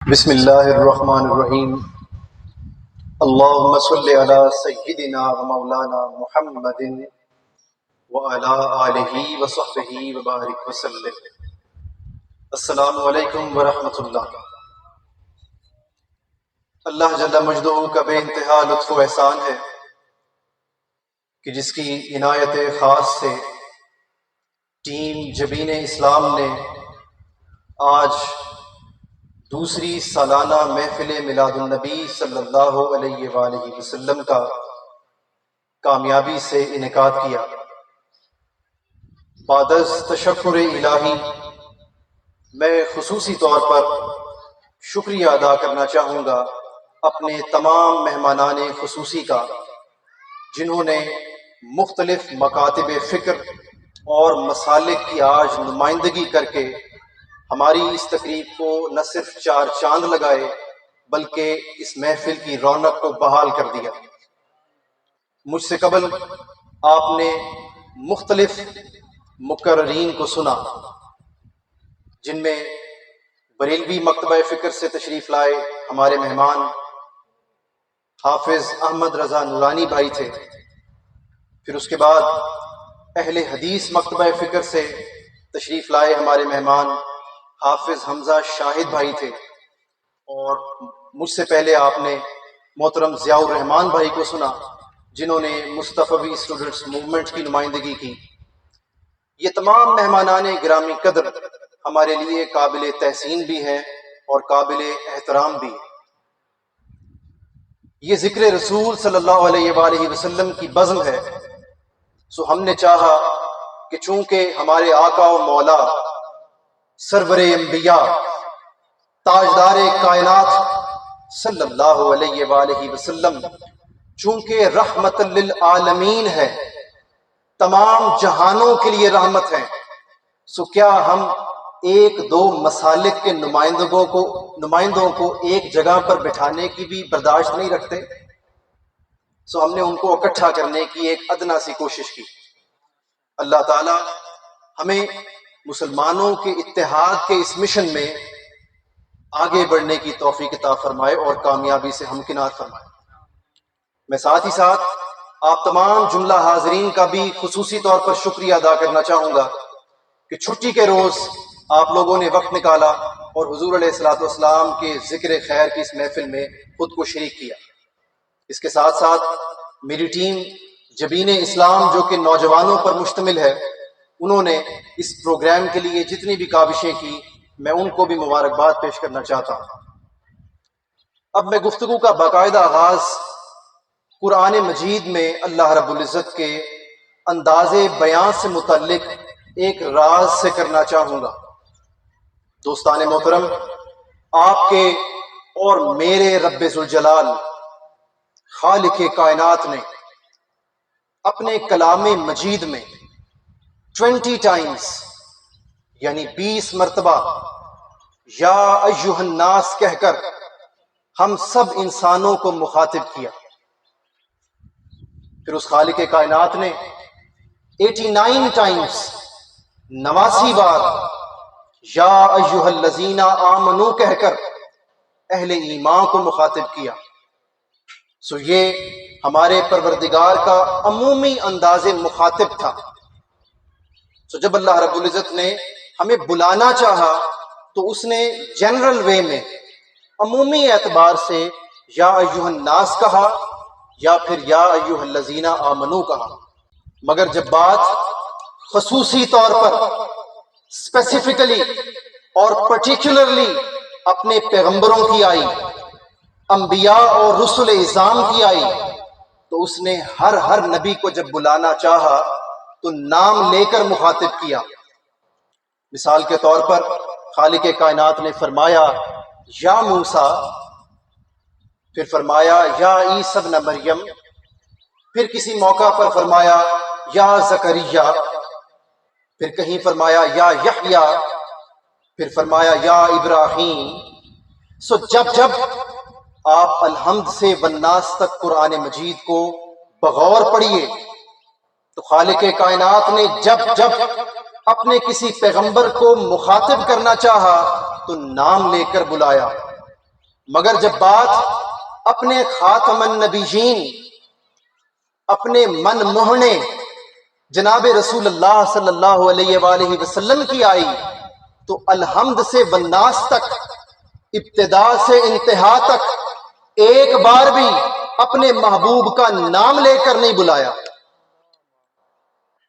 بسم اللہ الرحمن الرحیم۔ اللہم صلی علی سیدنا و مولانا محمد وعلی آلہ وصحبہ وبارک وسلم۔ السلام علیکم ورحمۃ اللہ۔ اللہ جل مجدہ کا بے انتہا لطف و احسان ہے کہ جس کی عنایت خاص سے ٹیم جبین اسلام نے آج دوسری سالانہ محفل میلاد النبی صلی اللہ علیہ وآلہ وسلم کا کامیابی سے انعقاد کیا۔ بعد از تشکر الہی میں خصوصی طور پر شکریہ ادا کرنا چاہوں گا اپنے تمام مہمانان خصوصی کا، جنہوں نے مختلف مکاتب فکر اور مسالک کی آج نمائندگی کر کے ہماری اس تقریب کو نہ صرف چار چاند لگائے بلکہ اس محفل کی رونق کو بحال کر دیا۔ مجھ سے قبل آپ نے مختلف مقررین کو سنا، جن میں بریلوی مکتبہ فکر سے تشریف لائے ہمارے مہمان حافظ احمد رضا نورانی بھائی تھے۔ پھر اس کے بعد اہل حدیث مکتبہ فکر سے تشریف لائے ہمارے مہمان حافظ حمزہ شاہد بھائی تھے، اور مجھ سے پہلے آپ نے محترم ضیاء الرحمان بھائی کو سنا، جنہوں نے مصطفی اسٹوڈنٹس موومنٹ کی نمائندگی کی۔ یہ تمام مہمانان گرامی قدر ہمارے لیے قابل تحسین بھی ہیں اور قابل احترام بھی۔ یہ ذکر رسول صلی اللہ علیہ وآلہ وسلم کی بزم ہے، سو ہم نے چاہا کہ چونکہ ہمارے آقا و مولا سرور انبیاء تاجدار کائنات صلی اللہ علیہ وآلہ وسلم چونکہ رحمت للعالمین ہے، تمام جہانوں کے لیے رحمت ہے، سو کیا ہم ایک دو مسالک کے نمائندوں کو ایک جگہ پر بٹھانے کی بھی برداشت نہیں رکھتے؟ سو ہم نے ان کو اکٹھا کرنے کی ایک ادنا سی کوشش کی۔ اللہ تعالی ہمیں مسلمانوں کے اتحاد کے اس مشن میں آگے بڑھنے کی توفیق عطا فرمائے اور کامیابی سے ہمکنار فرمائے۔ میں ساتھ ہی ساتھ آپ تمام جملہ حاضرین کا بھی خصوصی طور پر شکریہ ادا کرنا چاہوں گا کہ چھٹی کے روز آپ لوگوں نے وقت نکالا اور حضور علیہ الصلوۃ والسلام کے ذکر خیر کی اس محفل میں خود کو شریک کیا۔ اس کے ساتھ ساتھ میری ٹیم جبین اسلام جو کہ نوجوانوں پر مشتمل ہے، انہوں نے اس پروگرام کے لیے جتنی بھی کاوشیں کی، میں ان کو بھی مبارکباد پیش کرنا چاہتا ہوں۔ اب میں گفتگو کا باقاعدہ آغاز قرآن مجید میں اللہ رب العزت کے انداز بیان سے متعلق ایک راز سے کرنا چاہوں گا۔ دوستان محترم، آپ کے اور میرے رب ذوالجلال خالق کائنات نے اپنے کلام مجید میں 20 ٹائمز یعنی 20 مرتبہ یا ایھا الناس کہہ کر ہم سب انسانوں کو مخاطب کیا۔ پھر اس خالق کائنات نے 89 ٹائمز 89 بار یا ایھا الذین آمنوا کہہ کر اہل ایمان کو مخاطب کیا۔ سو یہ ہمارے پروردگار کا عمومی انداز مخاطب تھا۔ تو جب اللہ رب العزت نے ہمیں بلانا چاہا تو اس نے جنرل وے میں عمومی اعتبار سے یا ایھا الناس کہا یا پھر یا ایھا الذین آمنوا کہا، مگر جب بات خصوصی طور پر اسپیسیفکلی اور پرٹیکولرلی اپنے پیغمبروں کی آئی، انبیاء اور رسل اعظام کی آئی، تو اس نے ہر نبی کو جب بلانا چاہا تو نام لے کر مخاطب کیا۔ مثال کے طور پر خالق کائنات نے فرمایا یا موسیٰ، پھر فرمایا یا عیسی ابن مریم، پھر کسی موقع پر فرمایا یا زکریا، پھر کہیں فرمایا یا یحییٰ، پھر فرمایا یا ابراہیم۔ سو جب آپ الحمد سے والناس تک قرآن مجید کو بغور پڑھیے تو خالق کائنات نے جب اپنے کسی پیغمبر کو مخاطب کرنا چاہا تو نام لے کر بلایا۔ مگر جب بات اپنے خاتم النبیین، اپنے من موہنے جناب رسول اللہ صلی اللہ علیہ وآلہ وسلم کی آئی تو الحمد سے والناس تک، ابتدا سے انتہا تک ایک بار بھی اپنے محبوب کا نام لے کر نہیں بلایا۔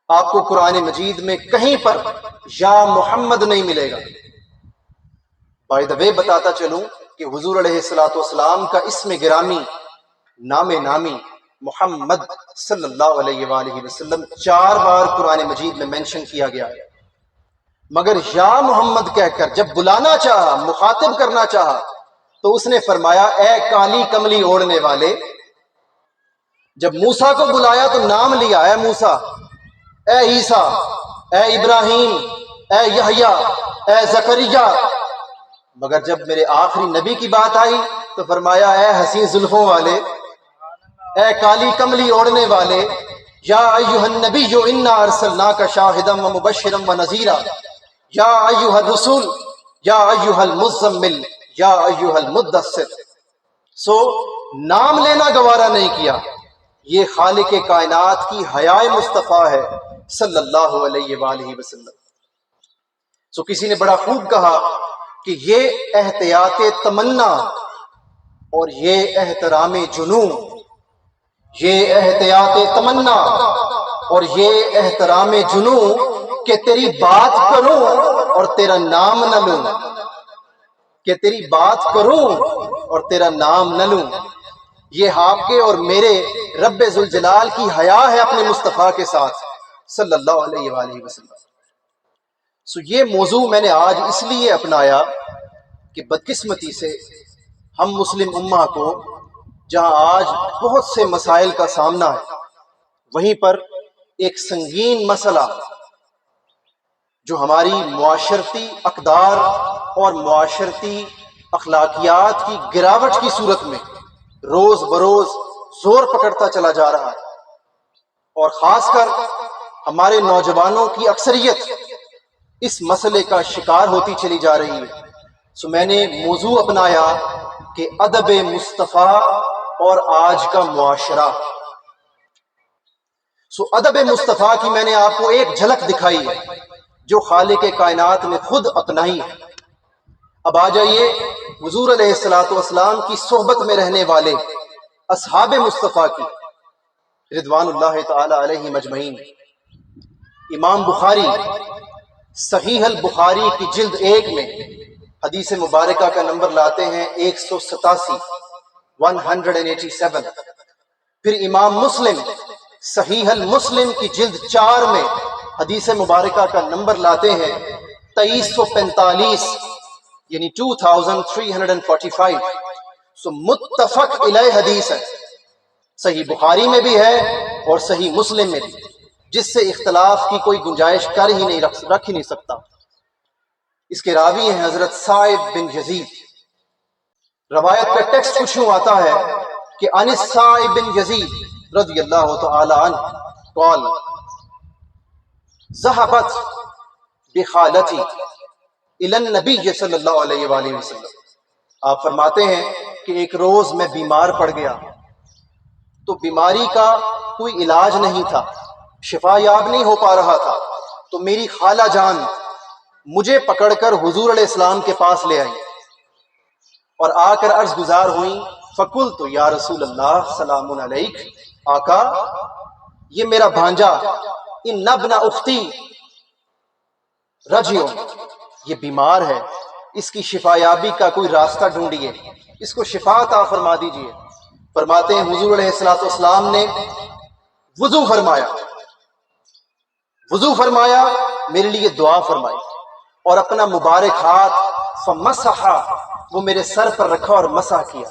آپ کو قرآن مجید میں کہیں پر یا محمد نہیں ملے گا۔ بائی دا وے بتاتا چلوں کہ حضور علیہ الصلوۃ والسلام کا اسم گرامی، نام نامی محمد صلی اللہ علیہ وآلہ وسلم 4 بار قرآن مجید میں مینشن کیا گیا ہے، مگر یا محمد کہہ کر جب بلانا چاہا، مخاطب کرنا چاہا، تو اس نے فرمایا اے کالی کملی اوڑھنے والے۔ جب موسیٰ کو بلایا تو نام لیا، اے موسیٰ، اے عیسیٰ، اے ابراہیم، اے یحییٰ، اے زکریا، مگر جب میرے آخری نبی کی بات آئی تو فرمایا اے حسین زلفوں والے، اے کالی کملی اوڑھنے والے، یا ایھا النبی انا ارسلناک شاہدا ومبشرا ونذیرا، یا ایھا الرسول، یا ایھا المزمل، یا ایھا المدثر۔ سو نام لینا گوارا نہیں کیا۔ یہ خالق کائنات کی حیائے مصطفیٰ ہے صلی اللہ علیہ وآلہ وسلم۔ سو کسی نے بڑا خوب کہا کہ یہ احتیاط تمنا اور یہ احترام جنوں، یہ احتیاط تمنا اور یہ احترام جنوں کہ تیری بات کروں اور تیرا نام نہ لوں، کہ تیری بات کروں اور تیرا نام نہ لوں، یہ آپ کے اور میرے رب ذوالجلال کی حیا ہے اپنے مصطفیٰ کے ساتھ صلی اللہ علیہ وآلہ وسلم۔ سو یہ موضوع میں نے آج اس لیے اپنایا کہ بدقسمتی سے ہم مسلم امہ کو جہاں آج بہت سے مسائل کا سامنا ہے، وہیں پر ایک سنگین مسئلہ جو ہماری معاشرتی اقدار اور معاشرتی اخلاقیات کی گراوٹ کی صورت میں روز بروز زور پکڑتا چلا جا رہا ہے، اور خاص کر ہمارے نوجوانوں کی اکثریت اس مسئلے کا شکار ہوتی چلی جا رہی ہے۔ سو میں نے موضوع اپنایا کہ ادب مصطفیٰ اور آج کا معاشرہ۔ سو ادب مصطفیٰ کی میں نے آپ کو ایک جھلک دکھائی ہے جو خالق کائنات نے خود اپنائی ہے۔ اب آ جائیے حضور علیہ الصلوۃ والسلام کی صحبت میں رہنے والے اصحاب مصطفیٰ کی رضوان اللہ تعالی علیہ مجمعین۔ امام بخاری صحیح البخاری کی جلد 1 میں حدیث مبارکہ کا نمبر لاتے ہیں 187، 187۔ پھر امام مسلم صحیح المسلم کی جلد 4 میں حدیث مبارکہ کا نمبر لاتے ہیں 2345، یعنی 2345۔ سو متفق علیہ حدیث ہے، صحیح بخاری میں بھی ہے اور صحیح مسلم میں بھی، جس سے اختلاف کی کوئی گنجائش رکھ ہی نہیں سکتا۔ اس کے راوی ہیں حضرت سعید بن یزید۔ روایت کا ٹیکسٹ کچھ یوں آتا ہے کہ عن سعید بن یزید رضی اللہ تعالی عنہ قال ذهبت بخالتی الی النبی صلی اللہ علیہ وآلہ وسلم۔ آپ فرماتے ہیں کہ ایک روز میں بیمار پڑ گیا، تو بیماری کا کوئی علاج نہیں تھا، شفا یاب نہیں ہو پا رہا تھا، تو میری خالہ جان مجھے پکڑ کر حضور علیہ السلام کے پاس لے آئی اور آ کر عرض گزار ہوئی، فقلت یا رسول اللہ سلام علیک، آقا یہ میرا بھانجا ان ابن اختی رجیو، یہ بیمار ہے، اس کی شفا یابی کا کوئی راستہ ڈھونڈیے، اس کو شفا عطا فرما دیجیے۔ فرماتے ہیں حضور علیہ الصلوۃ والسلام نے وضو فرمایا، میرے لیے دعا فرمائی، اور اپنا مبارک ہاتھ فمسحا، وہ میرے سر پر رکھا اور مسح کیا،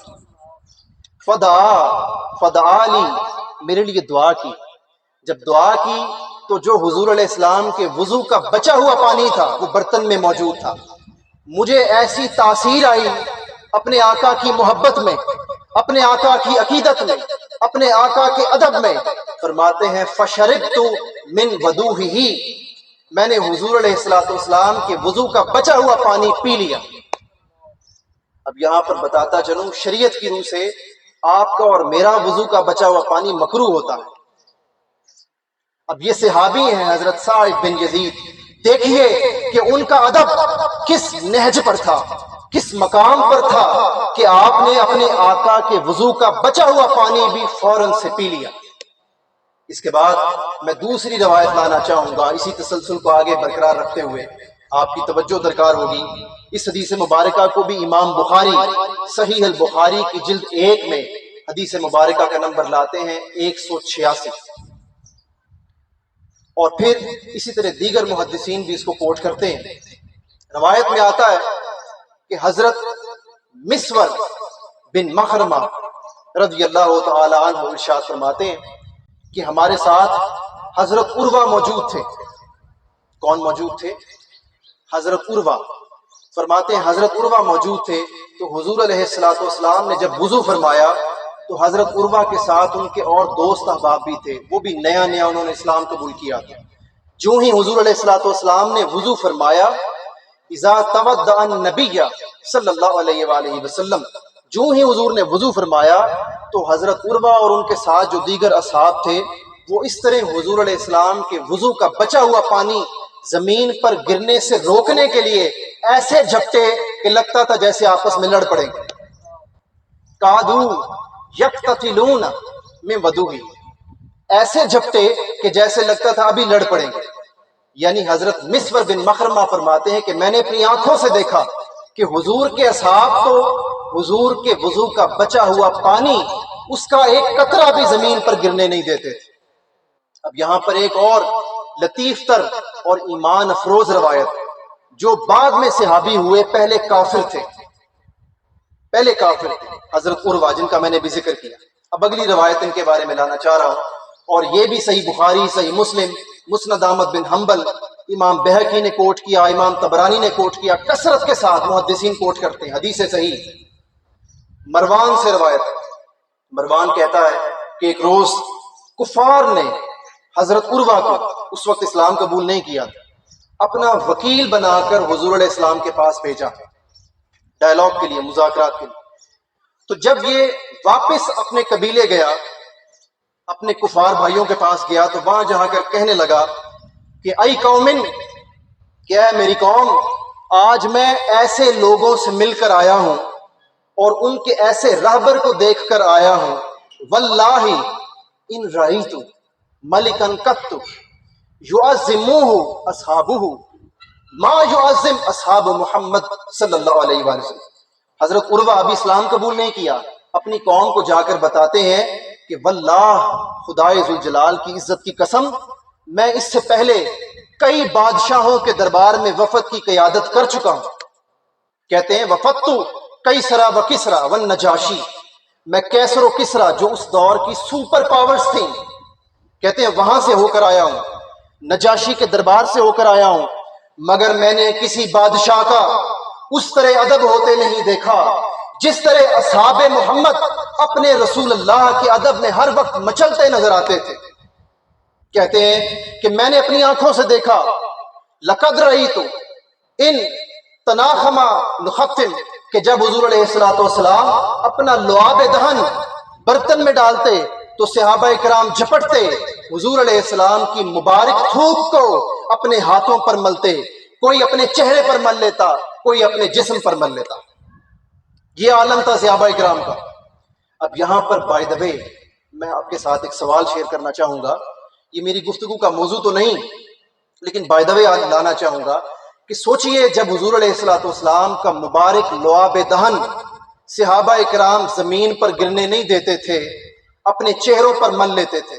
فدعا لی، میرے لیے دعا کی۔ جب دعا کی تو جو حضور علیہ السلام کے وضو کا بچا ہوا پانی تھا وہ برتن میں موجود تھا۔ مجھے ایسی تاثیر آئی اپنے آقا کی محبت میں، اپنے آقا کی عقیدت میں، اپنے آقا کے ادب میں، فرماتے ہیں فشربت من وضوئہ، میں نے حضور علیہ الصلوۃ والسلام کے وضو کا بچا ہوا پانی پی لیا۔ اب یہاں پر بتاتا چلوں شریعت کی روح سے آپ کا اور میرا وضو کا بچا ہوا پانی مکروہ ہوتا ہے۔ اب یہ صحابی ہیں حضرت سعد بن یزید، دیکھیے کہ ان کا ادب کس نہج پر تھا، کس مقام پر تھا کہ آپ نے اپنے آقا کے وضو کا بچا ہوا پانی بھی فوراً سے پی لیا۔ اس کے بعد میں دوسری روایت لانا چاہوں گا، اسی تسلسل کو آگے برقرار رکھتے ہوئے آپ کی توجہ درکار ہوگی۔ اس حدیث مبارکہ کو بھی امام بخاری صحیح البخاری کی جلد 1 میں حدیث مبارکہ کا نمبر لاتے ہیں 186، اور پھر اسی طرح دیگر محدثین بھی اس کو کوٹ کرتے ہیں۔ روایت میں آتا ہے کہ حضرت مسور بن مخرمہ رضی اللہ تعالی عنہ ارشاد فرماتے ہیں کہ ہمارے ساتھ حضرت عروہ موجود تھے۔ کون موجود تھے؟ حضرت عروہ۔ فرماتے ہیں حضرت عروہ موجود تھے تو حضور علیہ السلام نے جب وضو فرمایا تو حضرت عروہ کے ساتھ ان کے اور دوست احباب بھی تھے، وہ بھی نیا انہوں نے اسلام قبول کیا تھا۔ جو ہی حضور علیہ السلام نے وضو فرمایا، اذا تودع النبی صلی اللہ علیہ وآلہ وسلم، جو ہی حضور نے وضو فرمایا تو حضرت عروہ اور ان کے ساتھ جو دیگر اصحاب تھے وہ اس طرح حضور علیہ السلام کے وضو کا بچا ہوا پانی زمین پر گرنے سے روکنے کے لیے ایسے جھپٹے کہ لگتا تھا جیسے آپس میں لڑ پڑیں گے۔ کادو یقتتلون من وضوئی، ایسے جھپٹے کہ جیسے لگتا تھا ابھی لڑ پڑیں گے۔ یعنی حضرت مسور بن مخرمہ فرماتے ہیں کہ میں نے اپنی آنکھوں سے دیکھا کہ حضور کے اصحاب تو حضور کے وضو کا بچا ہوا پانی اس کا ایک قطرہ بھی زمین پر گرنے نہیں دیتے تھے۔ اب یہاں پر ایک اور لطیف تر اور ایمان افروز روایت، جو بعد میں صحابی ہوئے، پہلے کافر تھے، حضرت عروہ جن کا میں نے بھی ذکر کیا۔ اب اگلی روایت ان کے بارے میں لانا چاہ رہا ہوں، اور یہ بھی صحیح بخاری، صحیح مسلم، مسند احمد بن حنبل، امام بہقی نے کوٹ کیا، امام طبرانی نے کوٹ کیا، کثرت کے ساتھ محدثین کوٹ کرتے ہیں، حدیث صحیح۔ مروان سے روایت، مروان کہتا ہے کہ ایک روز کفار نے حضرت عروہ کو، اس وقت اسلام قبول نہیں کیا تھا، اپنا وکیل بنا کر حضور علیہ السلام کے پاس بھیجا ڈائلاگ کے لیے، مذاکرات کے لیے۔ تو جب یہ واپس اپنے قبیلے گیا، اپنے کفار بھائیوں کے پاس گیا، تو وہاں جا کر کہنے لگا کہ ای قومن، کیا ہے میری قوم، آج میں ایسے لوگوں سے مل کر آیا ہوں اور ان کے ایسے رہبر کو دیکھ کر آیا ہوں، واللہ ان رأیت ملکن قط یعظموہ اصحابہ ما یعظم اصحاب محمد صلی اللہ علیہ وآلہ وسلم۔ حضرت عروہ ابھی اسلام قبول نہیں کیا، اپنی قوم کو جا کر بتاتے ہیں کہ واللہ، خدائے ذوالجلال کی عزت کی قسم، میں اس سے پہلے کئی بادشاہوں کے دربار میں وفد کی قیادت کر چکا ہوں۔ کہتے ہیں وفدت کیسرا و کسرا والنجاشی، میں کیسر و کسرا جو اس دور کی سپر پاورز تھیں، کہتے ہیں وہاں سے ہو کر آیا ہوں، نجاشی کے دربار سے ہو کر آیا ہوں، مگر میں نے کسی بادشاہ کا اس طرح ادب ہوتے نہیں دیکھا جس طرح اصحاب محمد اپنے رسول اللہ کے ادب میں ہر وقت مچلتے نظر آتے تھے۔ کہتے ہیں کہ میں نے اپنی آنکھوں سے دیکھا، لقد رأیت ان تناخما نختم، کہ جب حضور علیہ السلام اپنا لعاب دہن برتن میں ڈالتے تو صحابہ کرام جھپٹتے حضور علیہ السلام کی مبارک تھوک کو اپنے ہاتھوں پر ملتے، کوئی اپنے چہرے پر مل لیتا، کوئی اپنے جسم پر مل لیتا۔ یہ عالم تھا صحابہ کرام کا۔ اب یہاں پر بائی دا وے میں آپ کے ساتھ ایک سوال شیئر کرنا چاہوں گا، یہ میری گفتگو کا موضوع تو نہیں، لیکن بائی دا وے آج لانا چاہوں گا کہ سوچئے جب حضور علیہ السلام کا مبارک لعاب دہن صحابہ کرام زمین پر گرنے نہیں دیتے تھے، اپنے چہروں پر مل لیتے تھے،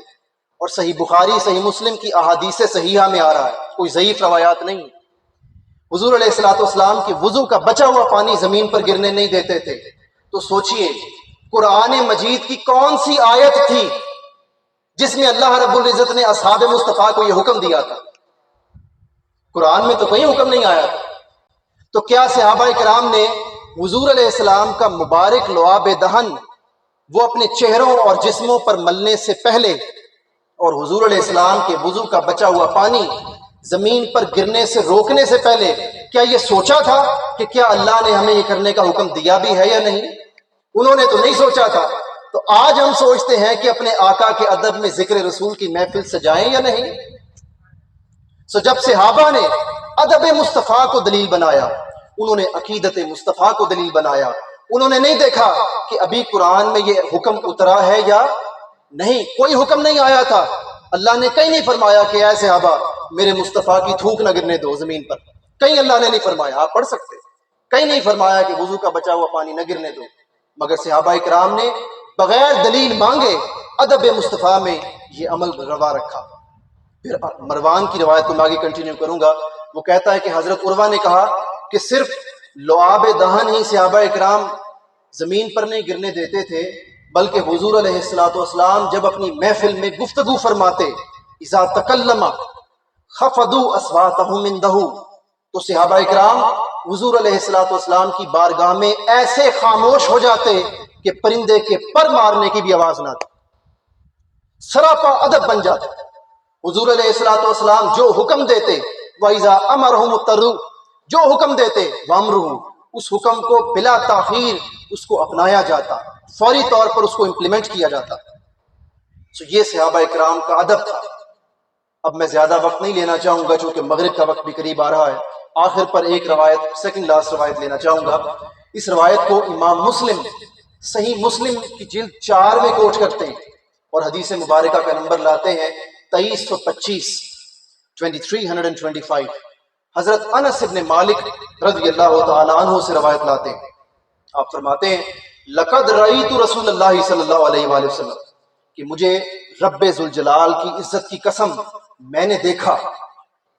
اور صحیح بخاری صحیح مسلم کی احادیث صحیحہ میں آ رہا ہے، کوئی ضعیف روایات نہیں، حضور علیہ السلام کے وضو کا بچا ہوا پانی زمین پر گرنے نہیں دیتے تھے۔ تو سوچئے قرآن مجید کی کون سی آیت تھی جس میں اللہ رب العزت نے اصحاب مصطفیٰ کو یہ حکم دیا تھا؟ قرآن میں تو کوئی حکم نہیں آیا تھا۔ تو کیا صحابہ کرام نے حضور علیہ السلام کا مبارک لعاب دہن وہ اپنے چہروں اور جسموں پر ملنے سے پہلے اور حضور علیہ السلام کے وضو کا بچا ہوا پانی زمین پر گرنے سے روکنے سے پہلے کیا یہ سوچا تھا کہ کیا اللہ نے ہمیں یہ کرنے کا حکم دیا بھی ہے یا نہیں؟ انہوں نے تو نہیں سوچا تھا. تو آج ہم سوچتے ہیں کہ اپنے آقا کے ادب میں ذکر رسول کی محفل سجائیں یا نہیں. جب صحابہ نے ادب مصطفیٰ کو دلیل بنایا، انہوں نے عقیدت مصطفیٰ کو دلیل بنایا. انہوں نے نہیں دیکھا کہ ابھی قرآن میں یہ حکم اترا ہے یا نہیں، کوئی حکم نہیں آیا تھا. اللہ نے کہیں نہیں فرمایا کہ اے صحابہ میرے مصطفیٰ کی تھوک نہ گرنے دو زمین پر. کہیں اللہ نے نہیں فرمایا، آپ پڑھ سکتے. کہیں نہیں فرمایا کہ وضو کا بچا ہوا پانی نہ گرنے دو. مگر صحابہ کرام نے بغیر دلیل مانگے ادب مصطفیٰ میں یہ عمل روا رکھا. پھر مروان کی روایت کو میں آگے کنٹینیو کروں گا. وہ کہتا ہے کہ حضرت عروہ نے کہا کہ صرف لعاب دہن ہی صحابہ اکرام زمین پر نہیں گرنے دیتے تھے، بلکہ حضور علیہ الصلوۃ والسلام جب اپنی محفل میں گفتگو فرماتے، اذا تکلم خفضوا اصواتهم عنده، تو صحابہ اکرام حضور علیہ الصلوۃ والسلام کی بارگاہ میں ایسے خاموش ہو جاتے کہ پرندے کے پر مارنے کی بھی آواز نہ تھی. سراپا ادب بن جاتا. حضور علیہ الصلوۃ والسلام جو حکم دیتے، وَإِذَا أَمَرَهُمُ الطَّرُّ، جو حکم دیتے وَأَمْرُهُ، اس حکم کو بلا تاخیر اس کو اپنایا جاتا، فوری طور پر اس کو امپلیمنٹ کیا جاتا. یہ صحابہ اکرام کا ادب تھا. اب میں زیادہ وقت نہیں لینا چاہوں گا چونکہ مغرب کا وقت بھی قریب آ رہا ہے. آخر پر ایک روایت، سیکنڈ لاسٹ روایت لینا چاہوں گا. اس روایت کو امام مسلم صحیح مسلم کی جلد 4 میں کوٹ کرتے ہیں اور حدیث مبارکہ کا نمبر لاتے ہیں 2325، 2325. حضرت انس ابن مالک رضی اللہ تعالی عنہ سے روایت لاتے ہیں. آپ فرماتے ہیں لقد رأیت رسول اللہ صلی اللہ علیہ وآلہ وسلم، کہ مجھے رب ذوالجلال کی عزت کی قسم میں نے دیکھا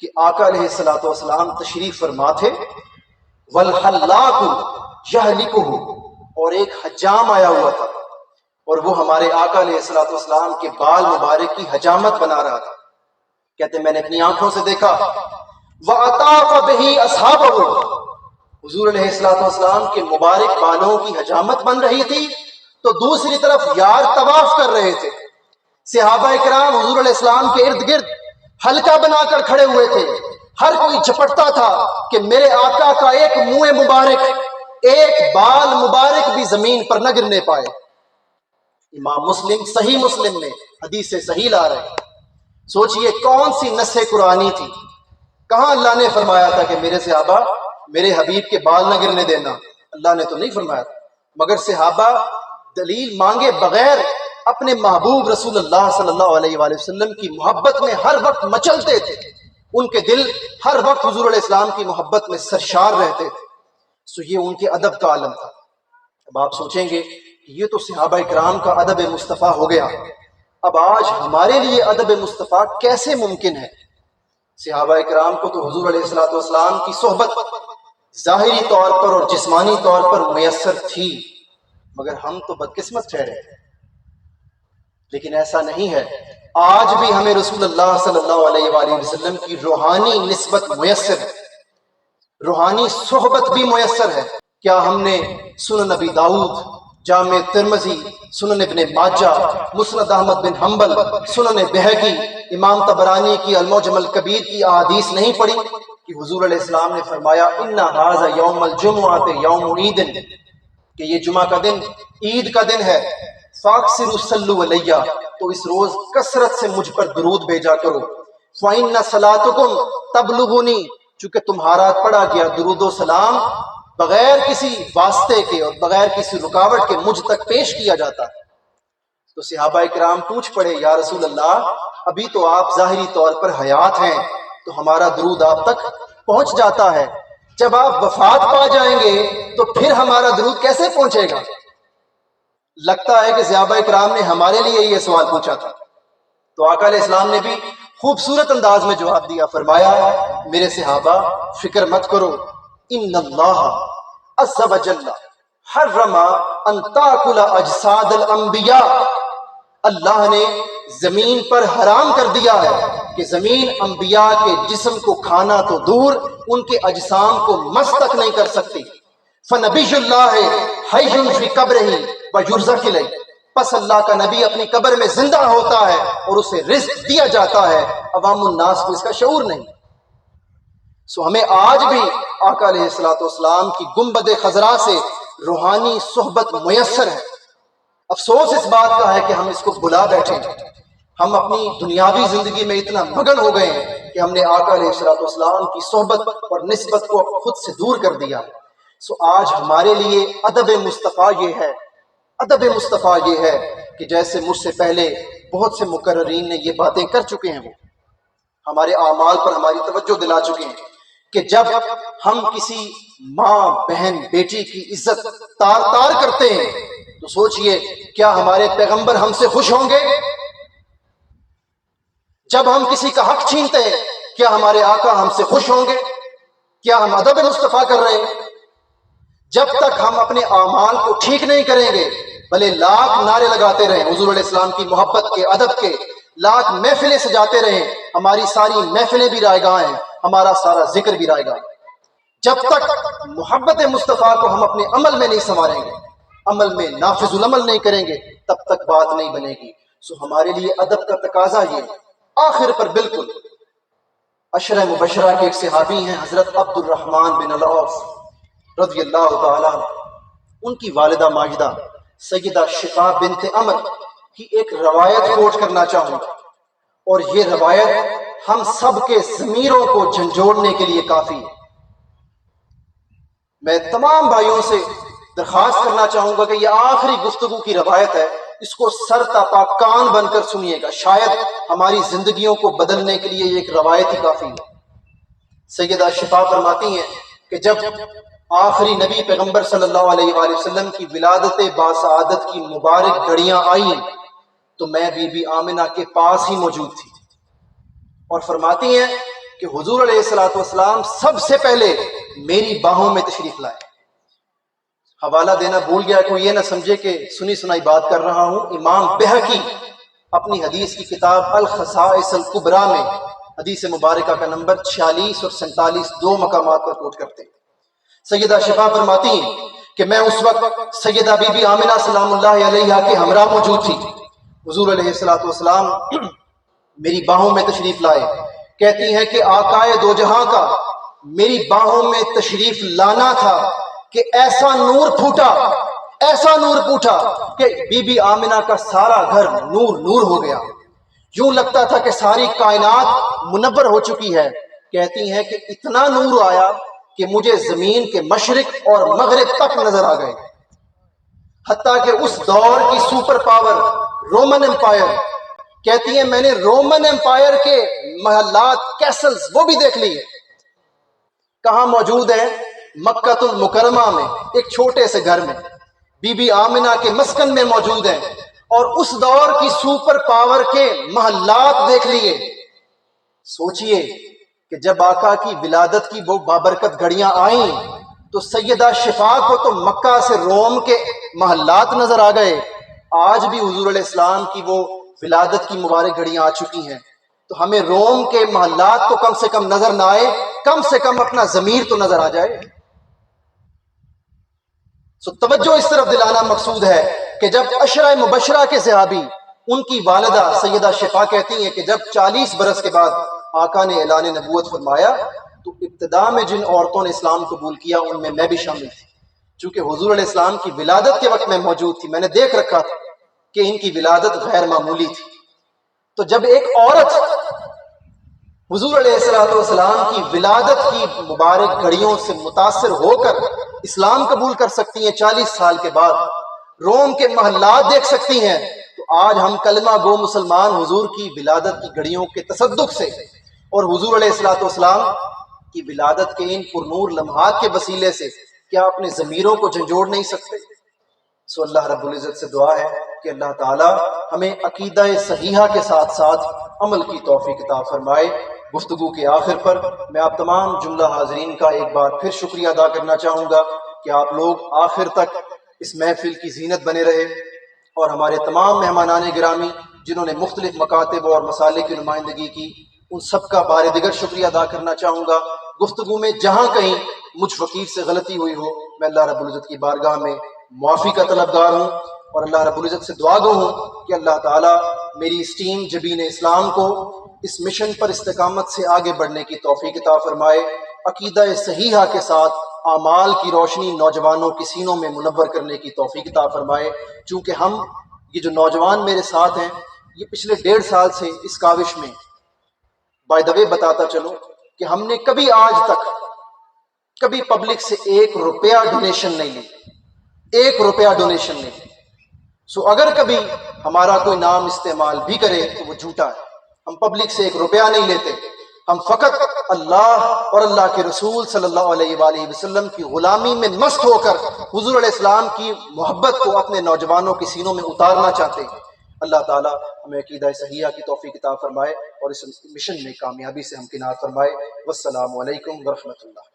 کہ آقا علیہ الصلوۃ والسلام تشریف فرما تھے، والحلاق یہلکہ، اور ایک حجام آیا ہوا تھا اور وہ ہمارے آقا علیہ الصلوۃ والسلام کے بال مبارک کی حجامت بنا رہا تھا. کہتے میں نے اپنی آنکھوں سے دیکھا. وَأَطَافَ بِهِ أَصْحَابَهُ، حضور علیہ الصلوۃ والسلام کے مبارک بالوں کی حجامت بن رہی تھی تو دوسری طرف یار طواف کر رہے تھے. صحابہ کرام حضور علیہ السلام کے ارد گرد حلقہ بنا کر کھڑے ہوئے تھے. ہر کوئی جھپٹتا تھا کہ میرے آقا کا ایک منہ مبارک، ایک بال مبارک بھی زمین پر نہ گرنے پائے. امام مسلم صحیح مسلم میں حدیث سے صحیح لا رہے ہیں. سوچئے کون سی نص قرآنی تھی. کہاں اللہ نے فرمایا تھا کہ میرے صحابہ میرے حبیب کے بال نہ گرنے دینا؟ اللہ نے تو نہیں فرمایا تھا. مگر صحابہ دلیل مانگے بغیر اپنے محبوب رسول اللہ صلی اللہ علیہ وآلہ وسلم کی محبت میں ہر وقت مچلتے تھے. ان کے دل ہر وقت حضور علیہ السلام کی محبت میں سرشار رہتے تھے. یہ ان کے ادب کا عالم تھا. اب آپ سوچیں گے یہ تو صحابہ کرام کا ادب مصطفیٰ ہو گیا، اب آج ہمارے لیے ادب مصطفیٰ کیسے ممکن ہے؟ صحابہ کرام کو تو حضور علیہ الصلوۃ والسلام کی صحبت ظاہری طور پر اور جسمانی طور پر میسر تھی، مگر ہم تو بدقسمت ٹھہرے. لیکن ایسا نہیں ہے. آج بھی ہمیں رسول اللہ صلی اللہ علیہ وآلہ وسلم کی روحانی نسبت میسر ہے، روحانی صحبت بھی میسر ہے. کیا ہم نے سنن نبی داؤد، جامع ترمذی، سنن ابن ماجہ، مسند احمد بن حنبل، سنن بہقی، امام طبرانی کی المعجم الکبیر کی احادیث نہیں پڑھی کہ حضور علیہ السلام نے فرمایا ان ھذا یوم الجمعۃ یوم عید، کہ یہ جمعہ کا دن عید کا دن ہے. فاکثروا صلوا علی، تو اس روز کثرت سے مجھ پر درود بھیجا کرو. فإن صلاتکم تبلغنی، چونکہ تمہارا پڑھا گیا درود و سلام بغیر کسی واسطے کے اور بغیر کسی رکاوٹ کے مجھ تک پیش کیا جاتا ہے. تو صحابہ کرام پوچھ پڑے یا رسول اللہ ابھی تو آپ ظاہری طور پر حیات ہیں تو ہمارا درود آپ تک پہنچ جاتا ہے، جب آپ وفات پا جائیں گے تو پھر ہمارا درود کیسے پہنچے گا؟ لگتا ہے کہ صحابہ کرام نے ہمارے لیے یہ سوال پوچھا تھا. تو آقا علیہ السلام نے بھی خوبصورت انداز میں جواب دیا. فرمایا میرے صحابہ فکر مت کرو، ان اللہ عز وجل حرم ان تاکل اجساد الانبیاء، اللہ نے زمین پر حرام کر دیا ہے کہ زمین انبیاء کے جسم کو کھانا تو دور ان کے اجسام کو مس تک نہیں کر سکتی. فنبی اللہ حی فی قبرہ ویرزق الیہ، پس اللہ کا نبی اپنی قبر میں زندہ ہوتا ہے اور اسے رزق دیا جاتا ہے. عوام الناس کو اس کا شعور نہیں. ہمیں آج بھی آقا علیہ الصلوۃ والسلام کی گنبد خضراء سے روحانی صحبت میسر ہے۔ افسوس اس بات کا ہے کہ ہم اس کو بلا بیٹھے، ہم اپنی دنیاوی زندگی میں اتنا مگن ہو گئے ہیں کہ ہم نے آقا علیہ الصلوۃ والسلام کی صحبت اور نسبت کو خود سے دور کر دیا۔ آج ہمارے لیے ادب مصطفیٰ یہ ہے، ادب مصطفیٰ یہ ہے کہ جیسے مجھ سے پہلے بہت سے مقررین نے یہ باتیں کر چکے ہیں، وہ ہمارے اعمال پر ہماری توجہ دلا چکے ہیں کہ جب ہم کسی ماں بہن بیٹی کی عزت تار تار کرتے ہیں تو سوچئے کیا ہمارے پیغمبر ہم سے خوش ہوں گے؟ جب ہم کسی کا حق چھینتے ہیں کیا ہمارے آقا ہم سے خوش ہوں گے؟ کیا ہم ادب مصطفیٰ کر رہے ہیں؟ جب تک ہم اپنے اعمال کو ٹھیک نہیں کریں گے، بھلے لاکھ نعرے لگاتے رہیں حضور علیہ السلام کی محبت کے، ادب کے، لاکھ محفلیں سجاتے رہیں، ہماری ساری محفلیں بھی رائگاں ہیں، ہمارا سارا ذکر بھی رائگاں، جب تک محبت مصطفیٰ کو ہم اپنے عمل میں نہیں سنواریں گے، عمل میں نافذ العمل نہیں کریں گے، تب تک بات نہیں بنے گی۔ ہمارے لیے ادب کا تقاضا یہ ہے۔ آخر پر بالکل عشرہ مبشرہ کے ایک صحابی ہیں حضرت عبد الرحمن بن العوف رضی اللہ تعالیٰ عنہ، ان کی والدہ ماجدہ سیدہ شفا بنت عمر کی ایک روایت کوٹ کرنا چاہوں گا، اور یہ روایت ہم سب کے ضمیروں کو جھنجھوڑنے کے لیے کافی ہے۔ میں تمام بھائیوں سے درخواست کرنا چاہوں گا کہ یہ آخری گفتگو کی روایت ہے، اس کو سر تاپا کان بن کر سنیے گا، شاید ہماری زندگیوں کو بدلنے کے لیے یہ ایک روایت ہی کافی ہے۔ سیدہ شفا فرماتی ہیں کہ جب آخری نبی پیغمبر صلی اللہ علیہ وآلہ وسلم کی ولادت باسعادت کی مبارک گھڑیاں آئیں تو میں بی بی آمنہ کے پاس ہی موجود تھی، اور فرماتی ہیں کہ حضور علیہ الصلوۃ والسلام سب سے پہلے میری باہوں میں تشریف لائے۔ حوالہ دینا بھول گیا، کوئی یہ نہ سمجھے کہ سنی سنائی بات کر رہا ہوں۔ امام بہقی اپنی حدیث کی کتاب الخصائص الکبریٰ میں حدیث مبارکہ کا نمبر 46 اور 47 دو مقامات پر کوٹ کرتے ہیں۔ سیدہ شفا فرماتی ہیں کہ میں اس وقت سیدہ بی بی آمنہ سلام اللہ علیہا کے ہمراہ موجود تھی، حضور علیہ الصلوۃ والسلام میری باہوں میں تشریف لائے۔ کہتی ہیں کہ آقائے دو جہاں کا میری باہوں میں تشریف لانا تھا کہ ایسا نور پھوٹا کہ بی بی آمنہ کا سارا گھر نور نور ہو گیا، یوں لگتا تھا کہ ساری کائنات منور ہو چکی ہے۔ کہتی ہیں کہ اتنا نور آیا کہ مجھے زمین کے مشرق اور مغرب تک نظر آ گئے، حتیٰ کہ اس دور کی سپر پاور رومن امپائر، کہتی ہیں میں نے رومن امپائر کے محلات، کیسلز وہ بھی دیکھ لیے۔ کہاں موجود ہیں؟ مکہ المکرمہ میں ایک چھوٹے سے گھر میں بی بی آمنہ کے مسکن میں موجود ہیں، اور اس دور کی سپر پاور کے محلات دیکھ لیے۔ سوچئے کہ جب آقا کی ولادت کی وہ بابرکت گھڑیاں آئیں تو سیدہ شفا کو تو مکہ سے روم کے محلات نظر آ گئے، آج بھی حضور علیہ السلام کی وہ ولادت کی مبارک گھڑیاں آ چکی ہیں، تو ہمیں روم کے محلات تو کم سے کم نظر نہ آئے، کم سے کم اپنا ضمیر تو نظر آ جائے۔ توجہ اس طرف دلانا مقصود ہے کہ جب عشرہ مبشرہ کے صحابی، ان کی والدہ سیدہ شفا کہتی ہیں کہ جب 40 برس کے بعد آقا نے اعلان نبوت فرمایا تو ابتدا میں جن عورتوں نے اسلام قبول کیا ان میں بھی شامل تھی، چونکہ حضور علیہ السلام کی ولادت کے وقت میں موجود تھی، میں نے دیکھ رکھا تھا کہ ان کی ولادت غیر معمولی تھی۔ تو جب ایک عورت حضور علیہ السلام کی ولادت کی مبارک گھڑیوں سے متاثر ہو کر اسلام قبول کر سکتی ہیں، 40 سال کے بعد روم کے محلات دیکھ سکتی ہیں، تو آج ہم کلمہ گو مسلمان حضور کی ولادت کی گھڑیوں کے تصدق سے اور حضور علیہ السلام کی ولادت کے ان پرنور لمحات کے وسیلے سے کیا اپنے ضمیروں کو جھنجھوڑ نہیں سکتے؟ اللہ رب العزت سے دعا ہے کہ اللہ تعالی ہمیں عقیدہ صحیحہ کے ساتھ ساتھ عمل کی توفیق عطا فرمائے۔ گفتگو کے آخر پر میں آپ تمام جملہ حاضرین کا ایک بار پھر شکریہ ادا کرنا چاہوں گا کہ آپ لوگ آخر تک اس محفل کی زینت بنے رہے، اور ہمارے تمام مہمانان گرامی جنہوں نے مختلف مکاتب اور مسالے کی نمائندگی کی، ان سب کا بار دیگر شکریہ ادا کرنا چاہوں گا۔ گفتگو میں جہاں کہیں مجھ فقیر سے غلطی ہوئی ہو، میں اللہ رب العزت کی بارگاہ میں معافی کا طلبگار ہوں، اور اللہ رب العزت سے دعا گو ہوں کہ اللہ تعالیٰ میری اس ٹیم جبین اسلام کو اس مشن پر استقامت سے آگے بڑھنے کی توفیق عطا فرمائے۔ عقیدہ صحیحہ کے ساتھ اعمال کی روشنی نوجوانوں کے سینوں میں منور کرنے کی توفیق عطا فرمائے۔ چونکہ ہم یہ جو نوجوان میرے ساتھ ہیں، یہ پچھلے 1.5 سال سے اس کاوش میں، بائی دا وے بتاتا چلو کہ ہم نے کبھی آج تک کبھی پبلک سے 1 روپیہ ڈونیشن نہیں لی، 1 روپیہ ڈونیشن نہیں لی۔ سو اگر کبھی ہمارا کوئی نام استعمال بھی کرے تو وہ جھوٹا ہے۔ ہم پبلک سے 1 روپیہ نہیں لیتے، ہم فقط اللہ اور اللہ کے رسول صلی اللہ علیہ وآلہ وسلم کی غلامی میں مست ہو کر حضور علیہ السلام کی محبت کو اپنے نوجوانوں کے سینوں میں اتارنا چاہتے ہیں۔ اللہ تعالیٰ ہمیں عقیدہ صحیحہ کی توفیق عطا فرمائے اور اس مشن میں کامیابی سے ہمکنار فرمائے۔ والسلام علیکم ورحمۃ اللہ۔